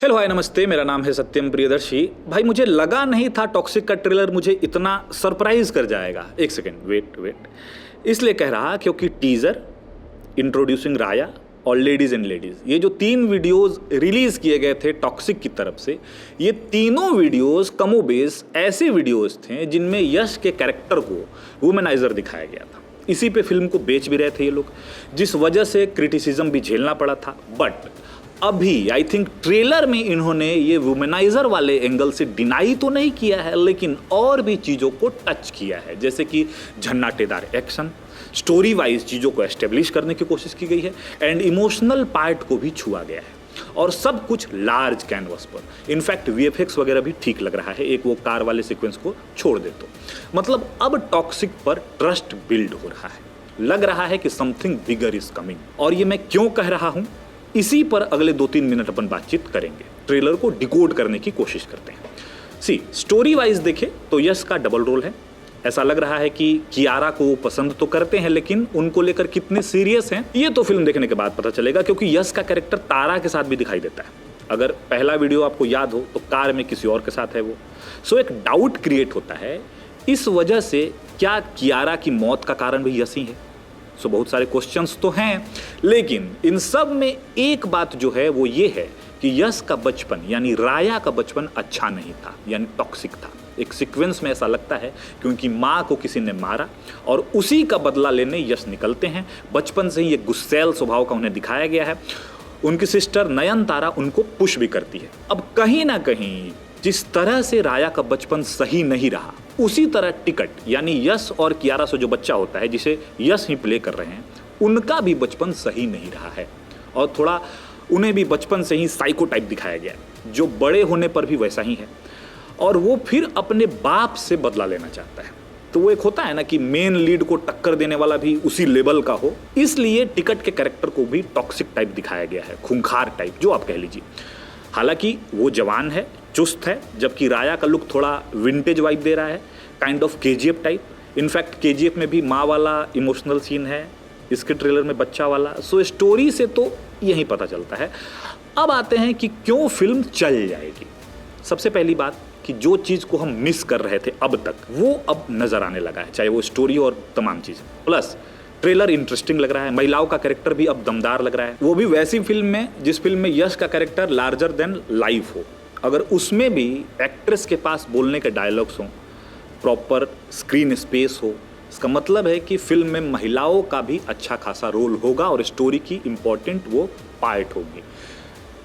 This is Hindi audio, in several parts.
हेलो हाय नमस्ते, मेरा नाम है सत्यम प्रियदर्शी। भाई मुझे लगा नहीं था टॉक्सिक का ट्रेलर मुझे इतना सरप्राइज कर जाएगा। एक सेकेंड, वेट। इसलिए कह रहा क्योंकि टीजर, इंट्रोड्यूसिंग राया और लेडीज एंड लेडीज, ये जो 3 वीडियोस रिलीज किए गए थे टॉक्सिक की तरफ से, ये तीनों वीडियोस कमोबेश ऐसे वीडियोस थे जिनमें यश के कैरेक्टर को वुमेनाइजर दिखाया गया था। इसी पे फिल्म को बेच भी रहे थे ये लोग, जिस वजह से क्रिटिसिज्म भी झेलना पड़ा था। बट अभी आई थिंक ट्रेलर में इन्होंने ये वुमेनाइजर वाले एंगल से डिनाई तो नहीं किया है, लेकिन और भी चीज़ों को टच किया है, जैसे कि झन्नाटेदार एक्शन, स्टोरी वाइज चीज़ों को एस्टेब्लिश करने की कोशिश की गई है एंड इमोशनल पार्ट को भी छुआ गया है, और सब कुछ लार्ज कैनवस पर। इनफैक्ट वीएफएक्स वगैरह भी ठीक लग रहा है, एक वो कार वाले सीक्वेंस को छोड़ दे तो। मतलब अब टॉक्सिक पर ट्रस्ट बिल्ड हो रहा है, लग रहा है कि समथिंग बिगर इज कमिंग। और ये मैं क्यों कह रहा हूँ, इसी पर अगले 2-3 मिनट अपन बातचीत करेंगे। ट्रेलर को डिकोड करने की कोशिश करते हैं। सी स्टोरी वाइज देखें तो यश का डबल रोल है। ऐसा लग रहा है कि कियारा को पसंद तो करते हैं, लेकिन उनको लेकर कितने सीरियस हैं ये तो फिल्म देखने के बाद पता चलेगा, क्योंकि यश का कैरेक्टर तारा के साथ भी दिखाई देता है। अगर पहला वीडियो आपको याद हो तो कार में किसी और के साथ है वो। सो एक डाउट क्रिएट होता है इस वजह से, क्या कियारा की मौत का कारण भी यश ही है? सो बहुत सारे क्वेश्चंस तो हैं, लेकिन इन सब में एक बात जो है वो ये है कि यश का बचपन यानी राया का बचपन अच्छा नहीं था, यानी टॉक्सिक था। एक सीक्वेंस में ऐसा लगता है कि उनकी माँ को किसी ने मारा और उसी का बदला लेने यश निकलते हैं। बचपन से ही एक गुस्सैल स्वभाव का उन्हें दिखाया गया है। उनकी सिस्टर नयनतारा उनको पुश भी करती है। अब कहीं ना कहीं जिस तरह से राया का बचपन सही नहीं रहा, उसी तरह टिकट यानी यश और कियारा से जो बच्चा होता है, जिसे यश ही प्ले कर रहे हैं, उनका भी बचपन सही नहीं रहा है और थोड़ा उन्हें भी बचपन से ही साइको टाइप दिखाया गया है, जो बड़े होने पर भी वैसा ही है। और वो फिर अपने बाप से बदला लेना चाहता है। तो वो एक होता है ना कि मेन लीड को टक्कर देने वाला भी उसी लेवल का हो, इसलिए टिकट के कैरेक्टर को भी टॉक्सिक टाइप दिखाया गया है, खूंखार टाइप जो आप कह लीजिए। हालांकि वो जवान है, चुस्त है, जबकि राया का लुक थोड़ा विंटेज वाइब दे रहा है, kind of KGF type. In fact KGF में भी माँ वाला इमोशनल सीन है, इसके ट्रेलर में बच्चा वाला। सो स्टोरी से तो यही पता चलता है। अब आते हैं कि क्यों फिल्म चल जाएगी। सबसे पहली बात कि जो चीज़ को हम मिस कर रहे थे अब तक, वो अब नज़र आने लगा है, चाहे वो स्टोरी और तमाम चीज़ें। प्लस ट्रेलर इंटरेस्टिंग लग रहा है, महिलाओं का कैरेक्टर भी अब दमदार लग रहा है, वो भी वैसी फिल्म में जिस फिल्म में यश का कैरेक्टर लार्जर देन लाइफ हो। अगर उसमें भी एक्ट्रेस के पास बोलने के डायलॉग्स हों, प्रॉपर स्क्रीन स्पेस हो, इसका मतलब है कि फिल्म में महिलाओं का भी अच्छा खासा रोल होगा और स्टोरी की इम्पोर्टेंट वो पार्ट होगी।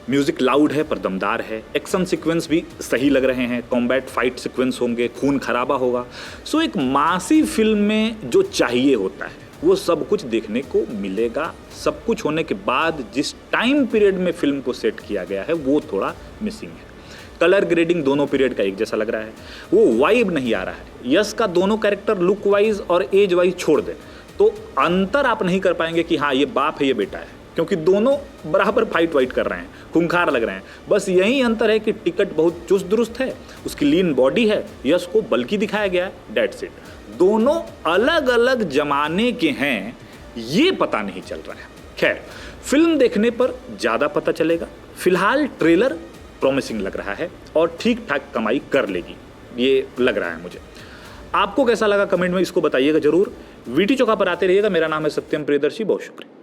म्यूजिक लाउड है पर दमदार है, एक्शन सीक्वेंस भी सही लग रहे हैं, कॉम्बैट फाइट सीक्वेंस होंगे, खून खराबा होगा। सो एक मासी फिल्म में जो चाहिए होता है वो सब कुछ देखने को मिलेगा। सब कुछ होने के बाद जिस टाइम पीरियड में फिल्म को सेट किया गया है वो थोड़ा मिसिंग है। कलर ग्रेडिंग दोनों पीरियड का एक जैसा लग रहा है, वो वाइब नहीं आ रहा है। यश का दोनों कैरेक्टर लुक वाइज और एज वाइज छोड़ दें तो अंतर आप नहीं कर पाएंगे कि हाँ ये बाप है ये बेटा है, क्योंकि दोनों बराबर फाइट वाइट कर रहे हैं, खूंखार लग रहे हैं। बस यही अंतर है कि टिकट बहुत चुस्त दुरुस्त है, उसकी लीन बॉडी है, यश को बल्कि दिखाया गया है, डेट्स इट। दोनों अलग अलग जमाने के हैं, ये पता नहीं चल रहा है। खैर, फिल्म देखने पर ज़्यादा पता चलेगा। फिलहाल ट्रेलर प्रॉमिसिंग लग रहा है और ठीक ठाक कमाई कर लेगी, ये लग रहा है मुझे। आपको कैसा लगा कमेंट में इसको बताइएगा जरूर। वीटी चौका पर आते रहिएगा। मेरा नाम है सत्यम प्रियदर्शी, बहुत शुक्रिया।